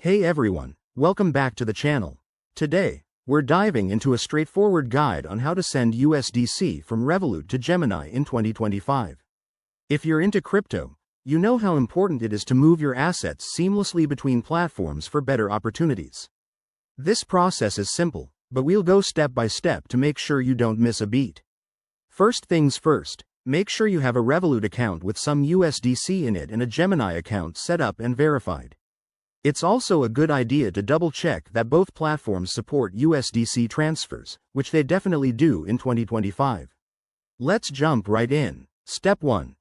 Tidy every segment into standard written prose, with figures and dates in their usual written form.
Hey everyone, welcome back to the channel. Today, we're diving into a straightforward guide on how to send USDC from Revolut to Gemini in 2025. If you're into crypto, you know how important it is to move your assets seamlessly between platforms for better opportunities. This process is simple, but we'll go step by step to make sure you don't miss a beat. First things first, make sure you have a Revolut account with some USDC in it and a Gemini account set up and verified. It's also a good idea to double-check that both platforms support USDC transfers, which they definitely do in 2025. Let's jump right in. Step 1.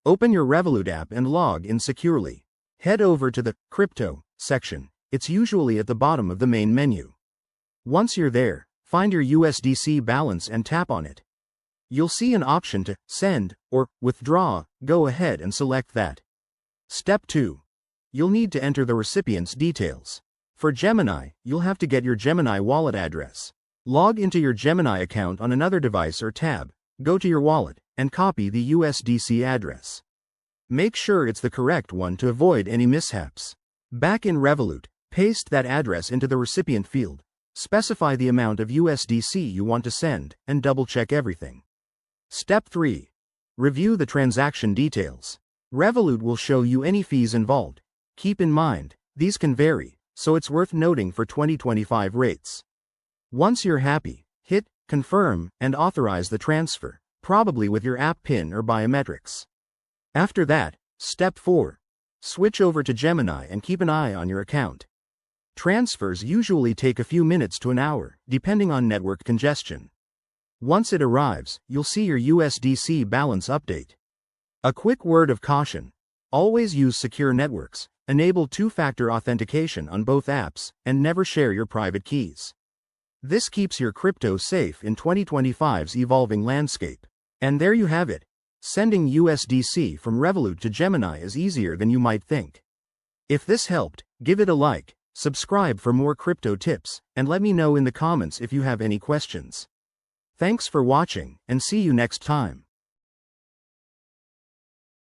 Open your Revolut app and log in securely. Head over to the Crypto section. It's usually at the bottom of the main menu. Once you're there, find your USDC balance and tap on it. You'll see an option to send or withdraw. Go ahead and select that. Step 2. You'll need to enter the recipient's details. For Gemini, you'll have to get your Gemini wallet address. Log into your Gemini account on another device or tab, go to your wallet, and copy the USDC address. Make sure it's the correct one to avoid any mishaps. Back in Revolut, paste that address into the recipient field, specify the amount of USDC you want to send, and double-check everything. Step 3. Review the transaction details. Revolut will show you any fees involved. Keep in mind, these can vary, so it's worth noting for 2025 rates. Once you're happy, hit Confirm and authorize the transfer, probably with your app PIN or biometrics. After that, Step 4. Switch over to Gemini and keep an eye on your account. Transfers usually take a few minutes to an hour, depending on network congestion. Once it arrives, you'll see your USDC balance update. A quick word of caution: always use secure networks. Enable two-factor authentication on both apps, and never share your private keys. This keeps your crypto safe in 2025's evolving landscape. And there you have it. Sending USDC from Revolut to Gemini is easier than you might think. If this helped, give it a like, subscribe for more crypto tips, and let me know in the comments if you have any questions. Thanks for watching, and see you next time.